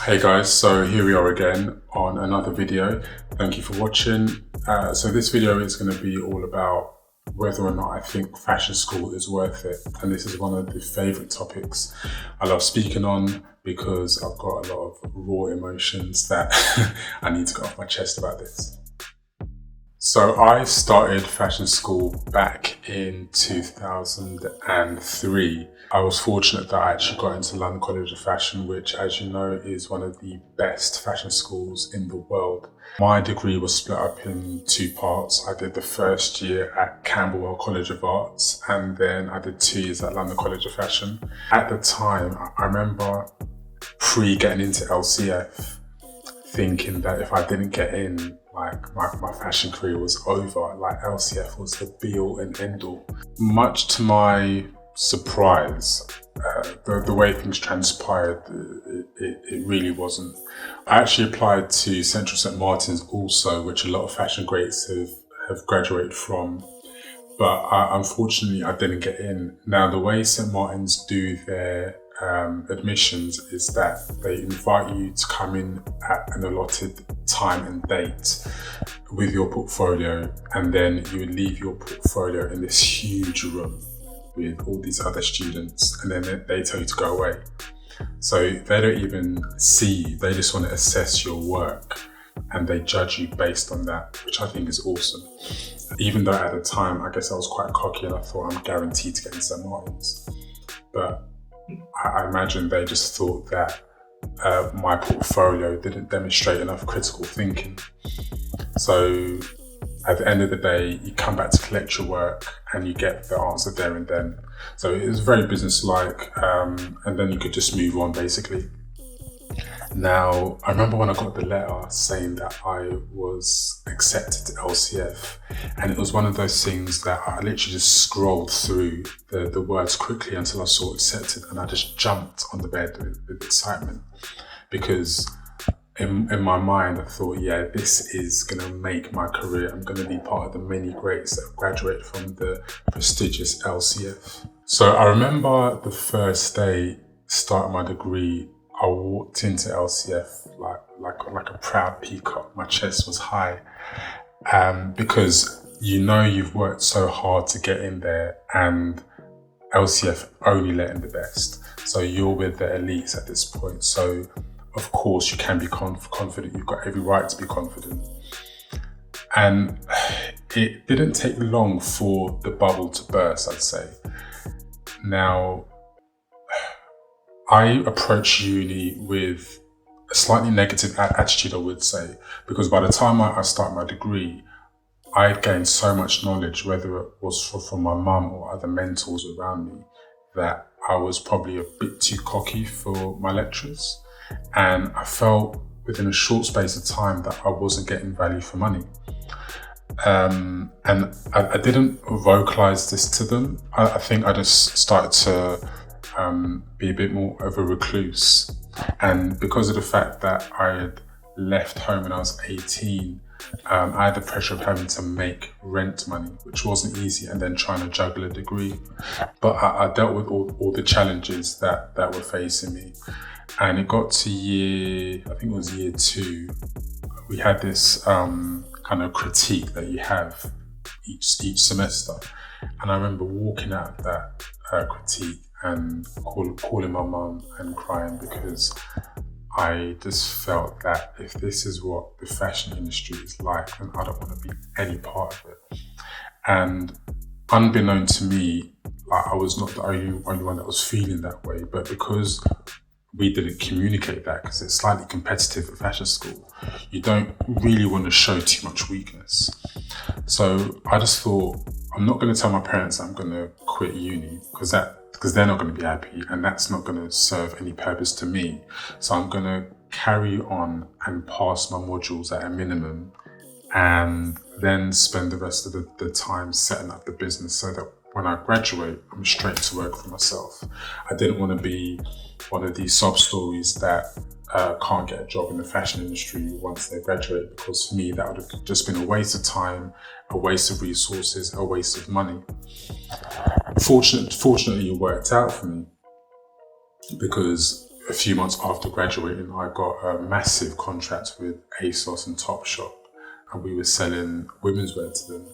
Hey guys, so here we are again on another video. Thank you for watching. So this video is going to be all about whether or not I think fashion school is worth it. And this is one of the favourite topics I love speaking on because I've got a lot of raw emotions that I need to get off my chest about this. So I started fashion school back in 2003. I was fortunate that I actually got into London College of Fashion, which, as you know, is one of the best fashion schools in the world. My degree was split up in two parts. I did the first year at Camberwell College of Arts, and then I did 2 years at London College of Fashion. At the time, I remember getting into LCF, thinking that if I didn't get in, like my fashion career was over. Like LCF was the be all and end all. Much to my surprise, the way things transpired, it really wasn't. I actually applied to Central St Martin's also, which a lot of fashion greats have graduated from, but unfortunately I didn't get in. Now the way St Martin's do their admissions is that they invite you to come in at an allotted time and date with your portfolio, and then you would leave your portfolio in this huge room with all these other students, and then they tell you to go away. So they don't even see you, they just want to assess your work and they judge you based on that, which I think is awesome. Even though at the time I guess I was quite cocky and I thought I'm guaranteed to get into St Martin's, but I imagine they just thought that my portfolio didn't demonstrate enough critical thinking. So at the end of the day, you come back to collect your work and you get the answer there and then. So it was very business-like, and then you could just move on basically. Now, I remember when I got the letter saying that I was accepted to LCF, and it was one of those things that I literally just scrolled through the words quickly until I saw accepted, and I just jumped on the bed with excitement, because in my mind I thought, yeah, this is going to make my career. I'm going to be part of the many greats that have graduated from the prestigious LCF. So I remember the first day starting my degree, I walked into LCF like a proud peacock. My chest was high, because you know you've worked so hard to get in there, and LCF only let in the best. So you're with the elites at this point. So of course you can be confident. You've got every right to be confident. And it didn't take long for the bubble to burst, I'd say. Now, I approached uni with a slightly negative attitude, I would say, because by the time I started my degree, I had gained so much knowledge, whether it was from my mum or other mentors around me, that I was probably a bit too cocky for my lecturers. And I felt within a short space of time that I wasn't getting value for money. And I didn't vocalize this to them. I think I just started to be a bit more of a recluse. And because of the fact that I had left home when I was 18, I had the pressure of having to make rent money, which wasn't easy, and then trying to juggle a degree. But I dealt with all the challenges that were facing me. And it got to I think it was year 2, we had this kind of critique that you have each semester. And I remember walking out of that critique and calling my mum and crying, because I just felt that if this is what the fashion industry is like, then I don't want to be any part of it. And unbeknown to me, I was not the only one that was feeling that way, but because we didn't communicate that, because it's slightly competitive at fashion school, you don't really want to show too much weakness. So I just thought, I'm not going to tell my parents that I'm going to quit uni, because they're not going to be happy, and that's not going to serve any purpose to me. So I'm going to carry on and pass my modules at a minimum, and then spend the rest of the time setting up the business so that when I graduate, I'm straight to work for myself. I didn't want to be one of these sob stories that can't get a job in the fashion industry once they graduate, because for me that would have just been a waste of time, a waste of resources, a waste of money. Fortunately, it worked out for me, because a few months after graduating, I got a massive contract with ASOS and Topshop, and we were selling women's wear to them.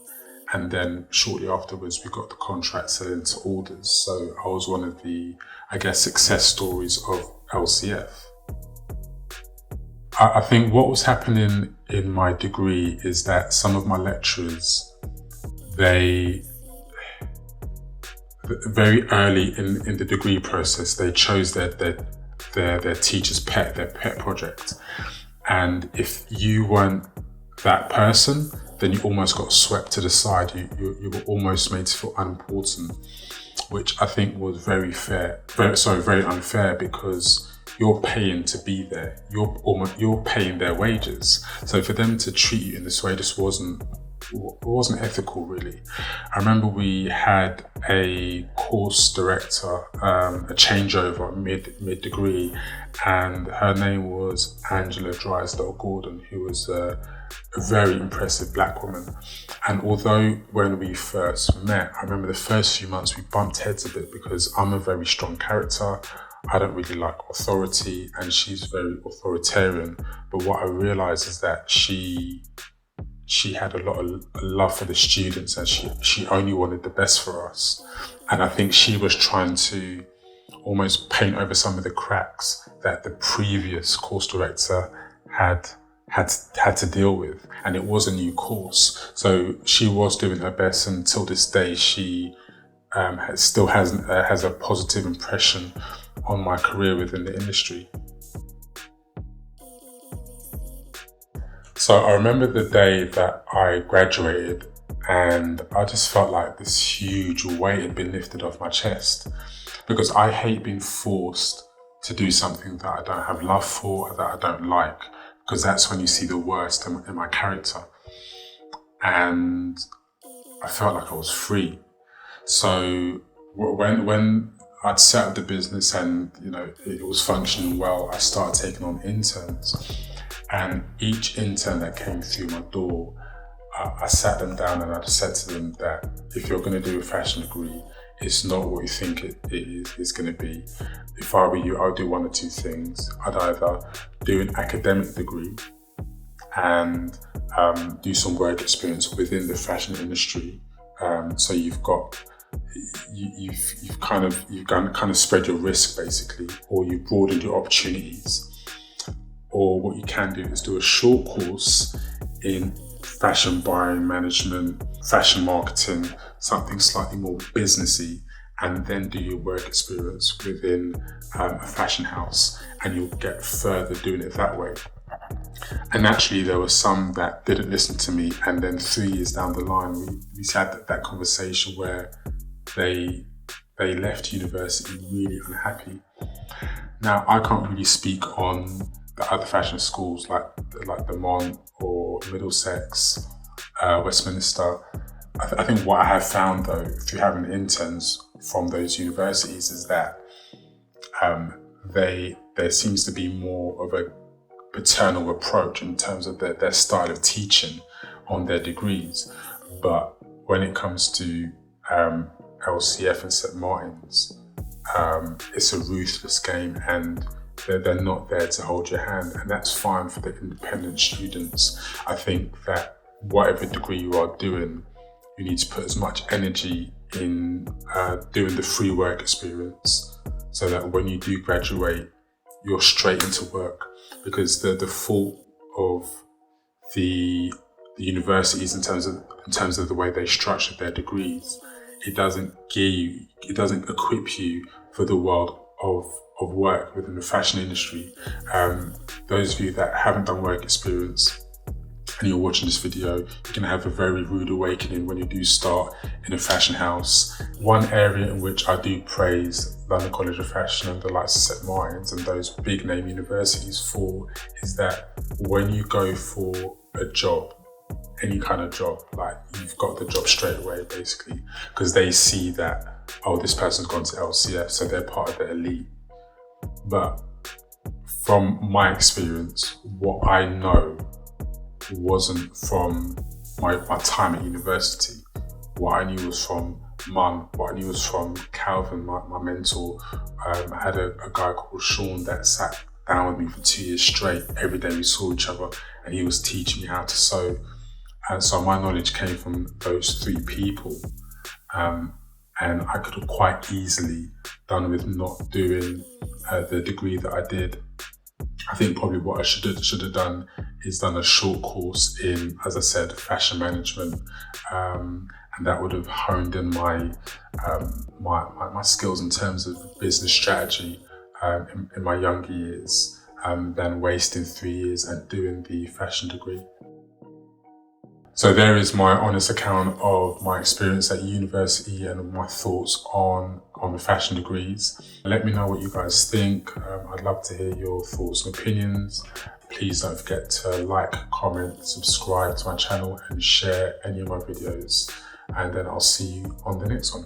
And then shortly afterwards, we got the contract selling to Orders. So I was one of the, I guess, success stories of LCF. I think what was happening in my degree is that some of my lecturers, they very early in the degree process, they chose their teacher's pet, their pet project. And if you weren't that person, then you almost got swept to the side. You were almost made to feel unimportant, which I think was very unfair, because you're paying to be there. You're paying their wages. So for them to treat you in this way just wasn't ethical, really. I remember we had a course director, a changeover mid degree, and her name was Angela Drysdale Gordon, who was a very impressive black woman. And although when we first met, I remember the first few months we bumped heads a bit, because I'm a very strong character. I don't really like authority, and she's very authoritarian. But what I realized is that she had a lot of love for the students, and she only wanted the best for us. And I think she was trying to almost paint over some of the cracks that the previous course director had to deal with. And it was a new course. So she was doing her best, and till this day, she still has a positive impression on my career within the industry. So I remember the day that I graduated, and I just felt like this huge weight had been lifted off my chest, because I hate being forced to do something that I don't have love for, or that I don't like, because that's when you see the worst in my character. And I felt like I was free. So when I'd set up the business and it was functioning well, I started taking on interns. And each intern that came through my door, I sat them down and I just said to them that if you're going to do a fashion degree, it's not what you think it's going to be. If I were you, I would do one or two things. I'd either do an academic degree and do some work experience within the fashion industry. So you've kind of spread your risk, basically, or you broadened your opportunities. Or what you can do is do a short course in fashion buying, management, fashion marketing, something slightly more businessy, and then do your work experience within a fashion house, and you'll get further doing it that way. And actually, there were some that didn't listen to me, and then 3 years down the line, we had that conversation where they left university really unhappy. Now, I can't really speak on the other fashion schools like the Mont or Middlesex, Westminster. I think what I have found, though, through having interns from those universities, is that there seems to be more of a paternal approach in terms of their style of teaching on their degrees. But when it comes to LCF and St. Martin's, it's a ruthless game, and they're not there to hold your hand, and that's fine for the independent students. I think that whatever degree you are doing, you need to put as much energy in doing the free work experience, so that when you do graduate, you're straight into work. Because the fault of the universities in terms of the way they structure their degrees, it doesn't equip you for the world of work within the fashion industry. Those of you that haven't done work experience and you're watching this video, you're going to have a very rude awakening when you do start in a fashion house. One area in which I do praise London College of Fashion and the likes of St. Martin's and those big name universities for is that when you go for a job, any kind of job, like you've got the job straight away, basically, because they see that, oh, this person's gone to LCF, so they're part of the elite. But from my experience, what I know wasn't from my time at university. What I knew was from Mun, but I knew he was from Calvin, my mentor. I had a guy called Sean that sat down with me for 2 years straight. Every day we saw each other and he was teaching me how to sew. And so my knowledge came from those three people. And I could have quite easily done with not doing the degree that I did. I think probably what I should have done is done a short course in, as I said, fashion management, and that would have honed in my skills in terms of business strategy in my younger years, than wasting 3 years and doing the fashion degree. So there is my honest account of my experience at university and my thoughts on the fashion degrees. Let me know what you guys think. I'd love to hear your thoughts and opinions. Please don't forget to like, comment, subscribe to my channel and share any of my videos. And then I'll see you on the next one.